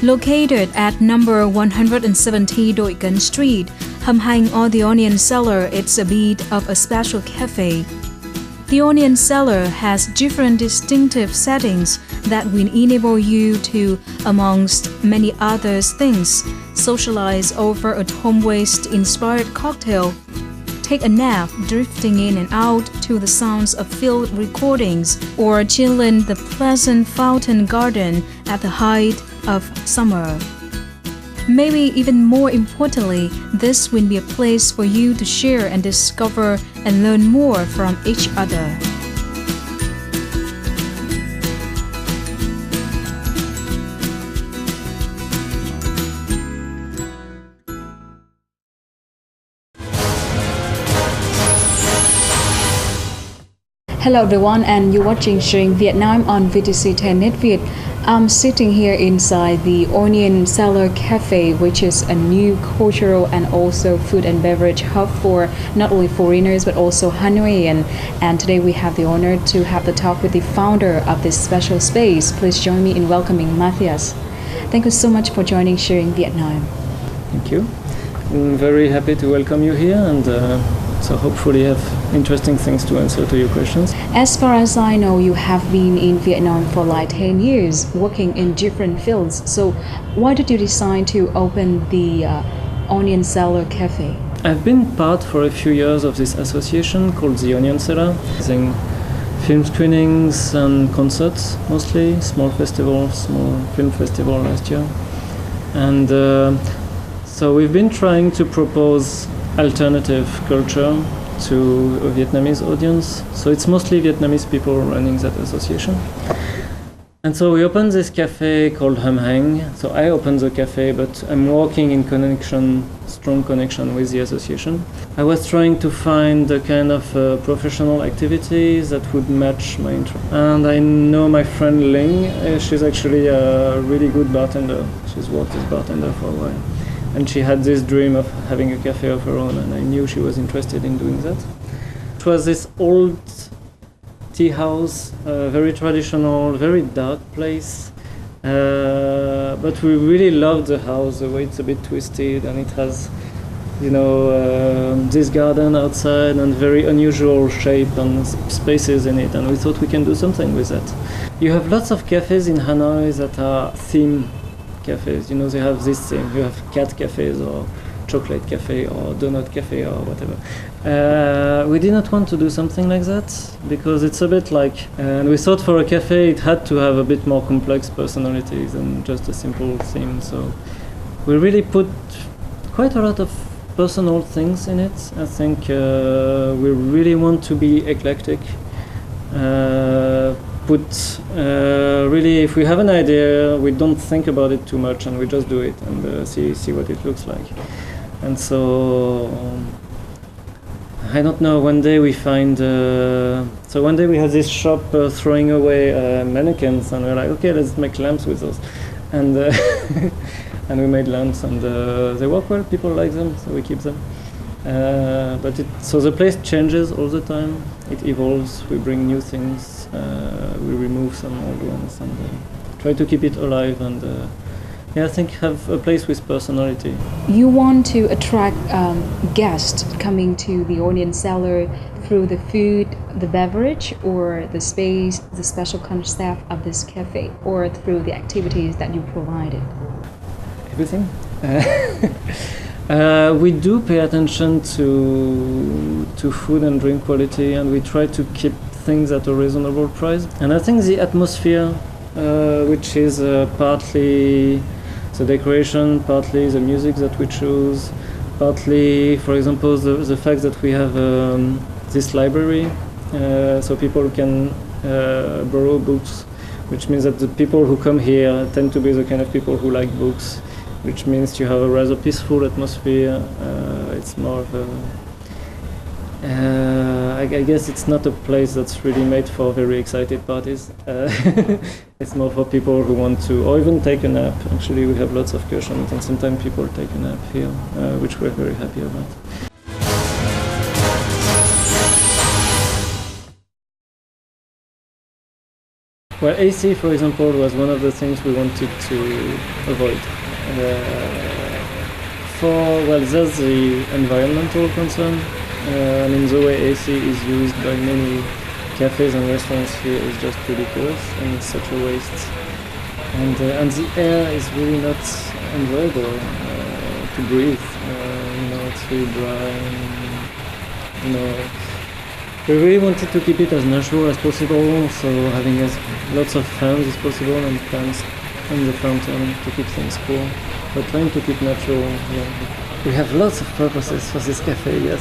Located at number 170 Đội Cấn Street, Hầm Hành or the Onion Cellar, it's a bit of a special cafe. The Onion Cellar has different distinctive settings that will enable you to, amongst many other things, socialize over a home-waste-inspired cocktail, take a nap drifting in and out to the sounds of field recordings, or chill in the pleasant fountain garden at the height of summer. Maybe even more importantly, this will be a place for you to share and discover and learn more from each other. Hello everyone, and you're watching Sharing Vietnam on VTC 10 NETVIET. I'm sitting here inside the Onion Cellar Cafe, which is a new cultural and also food and beverage hub for not only foreigners but also Hanoian. And today we have the honor to have the talk with the founder of this special space. Please join me in welcoming Matthias. Thank you so much for joining Sharing Vietnam. Thank you. I'm very happy to welcome you here, and so hopefully have interesting things to answer to your questions. As far as I know, you have been in Vietnam for like 10 years, working in different fields. So why did you decide to open the Onion Cellar Cafe? I've been part for a few years of this association called the Onion Cellar, using film screenings and concerts mostly, small film festival last year. And so we've been trying to propose alternative culture to a Vietnamese audience. So it's mostly Vietnamese people running that association. And so we opened this cafe called Hầm Hành. So I opened the cafe, but I'm working in strong connection with the association. I was trying to find a kind of professional activities that would match my interest. And I know my friend Ling, she's actually a really good bartender. She's worked as bartender for a while. And she had this dream of having a cafe of her own, and I knew she was interested in doing that. It was this old tea house, very traditional, very dark place. But we really loved the house, the way it's a bit twisted, and it has, this garden outside and very unusual shape and spaces in it, and we thought we can do something with that. You have lots of cafes in Hanoi that are theme cafes, they have this thing. You have cat cafes or chocolate cafe or donut cafe or whatever. We did not want to do something like that because it's a bit like, and we thought for a cafe it had to have a bit more complex personality than just a simple theme. So we really put quite a lot of personal things in it. I think we really want to be eclectic. Really, if we have an idea, we don't think about it too much, and we just do it and see what it looks like. And so I don't know. One day we find. So one day we had this shop throwing away mannequins, and we're like, okay, let's make lamps with those, and and we made lamps, and they work well. People like them, so we keep them. So the place changes all the time. It evolves. We bring new things. We remove some old ones and try to keep it alive, and I think have a place with personality. You want to attract guests coming to the Onion Cellar through the food, the beverage, or the space, the special concept of this cafe, or through the activities that you provided? Everything. We do pay attention to food and drink quality, and we try to keep things at a reasonable price. And I think the atmosphere, which is partly the decoration, partly the music that we choose, partly, for example, the fact that we have this library, so people can borrow books, which means that the people who come here tend to be the kind of people who like books, which means you have a rather peaceful atmosphere. It's more of a I guess it's not a place that's really made for very excited parties. It's more for people who want to, or even take a nap. Actually, we have lots of cushions, and sometimes people take a nap here, which we're very happy about. Well, AC, for example, was one of the things we wanted to avoid. There's the environmental concern. I mean, the way AC is used by many cafes and restaurants here is just ridiculous, and it's such a waste. And the air is really not enjoyable to breathe. It's really dry. We really wanted to keep it as natural as possible, so having lots of fans as possible and plants in the fountain to keep things cool. But trying to keep natural. We have lots of purposes for this cafe, yes.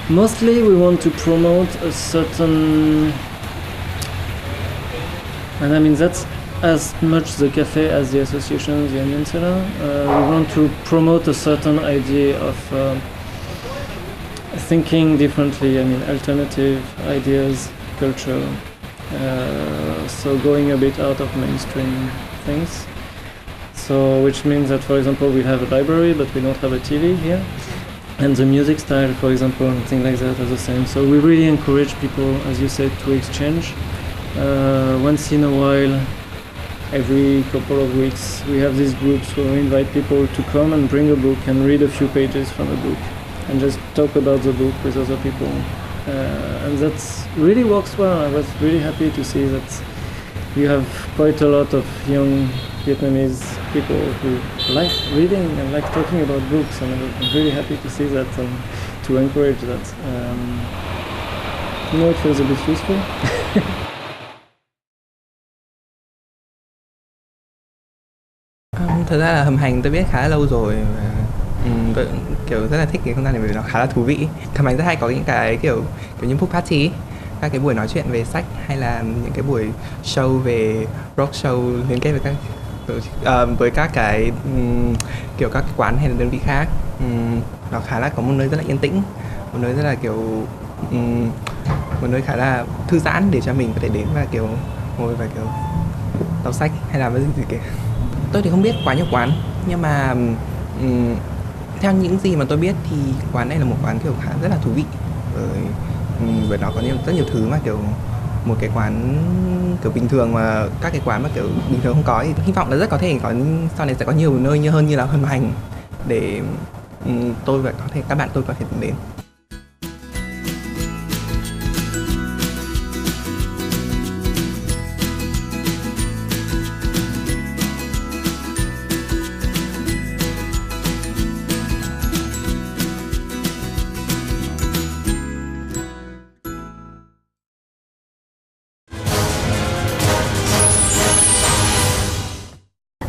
Mostly we want to promote a certain, and I mean that's as much the cafe as the association, the Onion Cellar. We want to promote a certain idea of thinking differently, I mean alternative ideas, culture, so going a bit out of mainstream things. So which means that, for example, we have a library but we don't have a TV here, and the music style, for example, and things like that are the same. So we really encourage people, as you said, to exchange. Once in a while, every couple of weeks, we have these groups where we invite people to come and bring a book and read a few pages from a book and just talk about the book with other people. And that really works well. I was really happy to see that you have quite a lot of young Vietnamese people who like reading and like talking about books, and I'm really happy to see that and to encourage that. It feels a bit useful. Thật ra là Hầm Hành tôi biết khá là lâu rồi, tôi kiểu rất là thích cái không gian này bởi vì nó khá là thú vị. Hầm Hành rất hay có những cái kiểu như book party, các cái buổi nói chuyện về sách hay là những cái buổi show về rock show liên kết với các cái kiểu các cái quán hay là đơn vị khác. Nó khá là có một nơi rất là yên tĩnh, một nơi rất là kiểu một nơi khá là thư giãn để cho mình có thể đến và kiểu ngồi và kiểu đọc sách hay làm cái gì kìa. Tôi thì không biết quá nhiều quán, nhưng mà theo những gì mà tôi biết thì quán này là một quán kiểu khá rất là thú vị, bởi nó có rất nhiều thứ mà kiểu một cái quán kiểu bình thường mà các cái quán mà kiểu bình thường không có, thì hy vọng là rất có thể có sau này sẽ có nhiều nơi hơn như là Hầm Hành để tôi và có thể các bạn tôi có thể đến.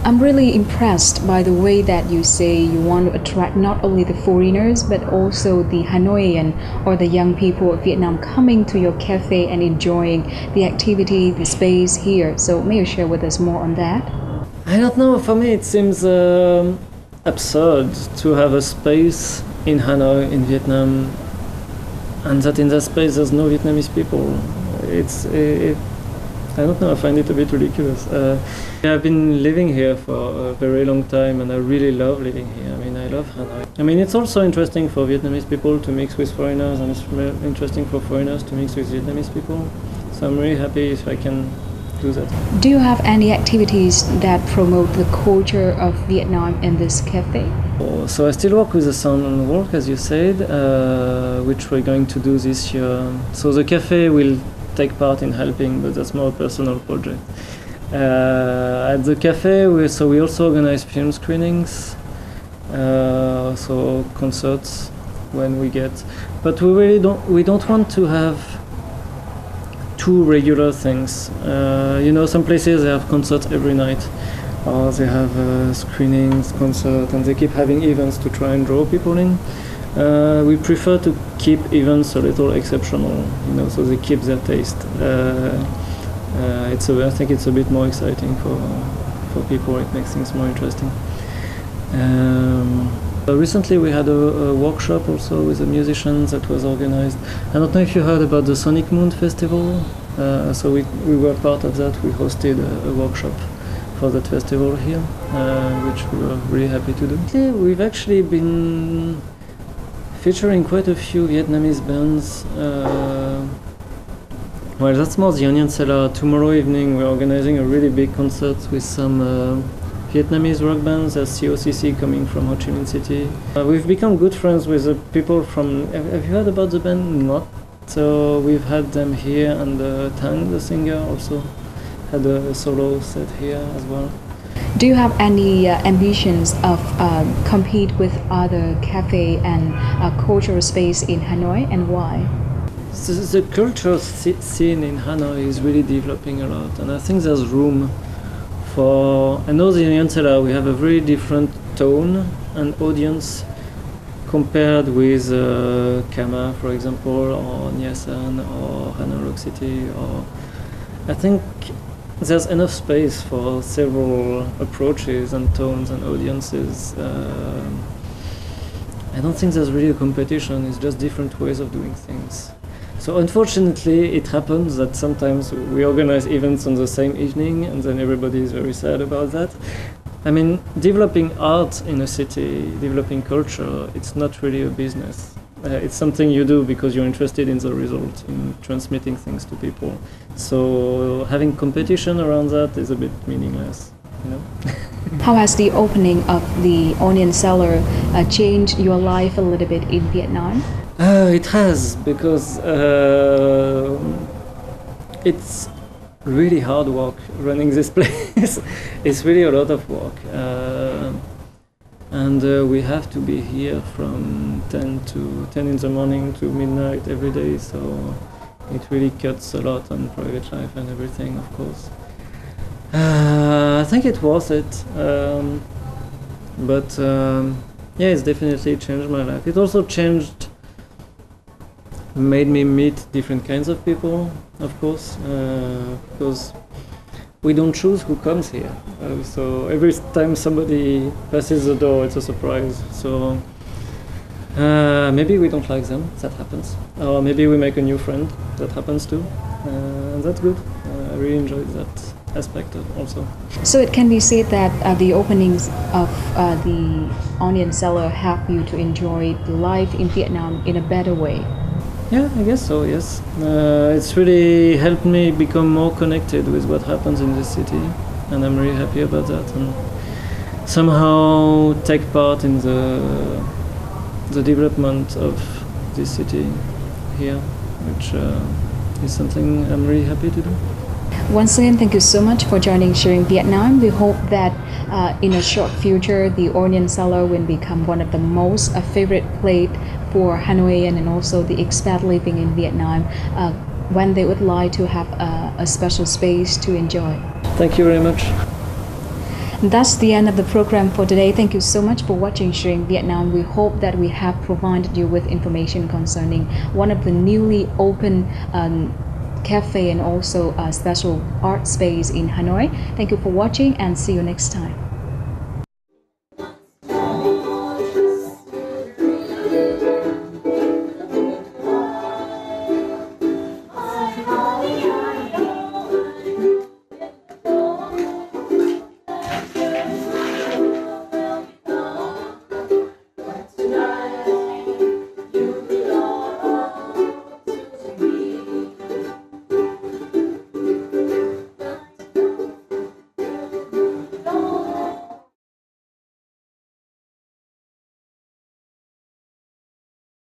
I'm really impressed by the way that you say you want to attract not only the foreigners but also the Hanoian or the young people of Vietnam coming to your cafe and enjoying the activity, the space here. So may you share with us more on that? I don't know, for me it seems absurd to have a space in Hanoi, in Vietnam, and that in that space there's no Vietnamese people. I don't know, I find it a bit ridiculous. I've been living here for a very long time and I really love living here. I mean, I love Hanoi. I mean, it's also interesting for Vietnamese people to mix with foreigners, and it's interesting for foreigners to mix with Vietnamese people. So I'm really happy if I can do that. Do you have any activities that promote the culture of Vietnam in this cafe? So I still work with the sound and work, as you said, which we're going to do this year. So the cafe will take part in helping, but that's more a personal project. At the cafe, we also organize film screenings, so concerts when we get. But we don't want to have two regular things. Some places they have concerts every night, or they have screenings, concerts, and they keep having events to try and draw people in. We prefer to keep events a little exceptional, so they keep their taste. I think it's a bit more exciting for people. It makes things more interesting. Recently we had a workshop also with the musicians that was organized. I don't know if you heard about the Sonic Moon Festival. So we were part of that. We hosted a workshop for that festival here, which we were really happy to do. We've actually been featuring quite a few Vietnamese bands Well, that's more the Onion Cellar. Tomorrow evening we're organizing a really big concert with some Vietnamese rock bands. There's COCC coming from Ho Chi Minh City. We've become good friends with the people from... Have you heard about the band? Not. So we've had them here, and Tang, the singer, also had a solo set here as well. Do you have any ambitions of compete with other cafe and cultural space in Hanoi, and why? The cultural scene in Hanoi is really developing a lot, and I think there's room for... I know the Onion Cellar, we have a very different tone and audience compared with Kama, for example, or Nyasan, or Hanoi Rock City, or... I think there's enough space for several approaches and tones and audiences. I don't think there's really a competition, it's just different ways of doing things. So unfortunately, it happens that sometimes we organize events on the same evening, and then everybody is very sad about that. I mean, developing art in a city, developing culture, it's not really a business. It's something you do because you're interested in the result, in transmitting things to people. So having competition around that is a bit meaningless, you know? How has the opening of the Onion Cellar changed your life a little bit in Vietnam? It has, because it's really hard work running this place. It's really a lot of work. And we have to be here from 10 in the morning to midnight every day, so it really cuts a lot on private life and everything, of course. I think it's worth it, but yeah, it's definitely changed my life. It also made me meet different kinds of people, of course, because we don't choose who comes here. So every time somebody passes the door, it's a surprise. So maybe we don't like them, that happens. Or maybe we make a new friend, that happens too. And that's good. I really enjoyed that aspect also. So it can be said that the openings of the Onion Cellar help you to enjoy life in Vietnam in a better way. Yeah, I guess so, yes. It's really helped me become more connected with what happens in this city, and I'm really happy about that, and somehow take part in the development of this city here, which is something I'm really happy to do. Once again, thank you so much for joining Sharing Vietnam. We hope that in a short future, the Onion Cellar will become one of the most favorite place for Hanoian and also the expat living in Vietnam when they would like to have a special space to enjoy. Thank you very much. And that's the end of the program for today. Thank you so much for watching Sharing Vietnam. We hope that we have provided you with information concerning one of the newly opened cafe and also a special art space in Hanoi. Thank you for watching and see you next time.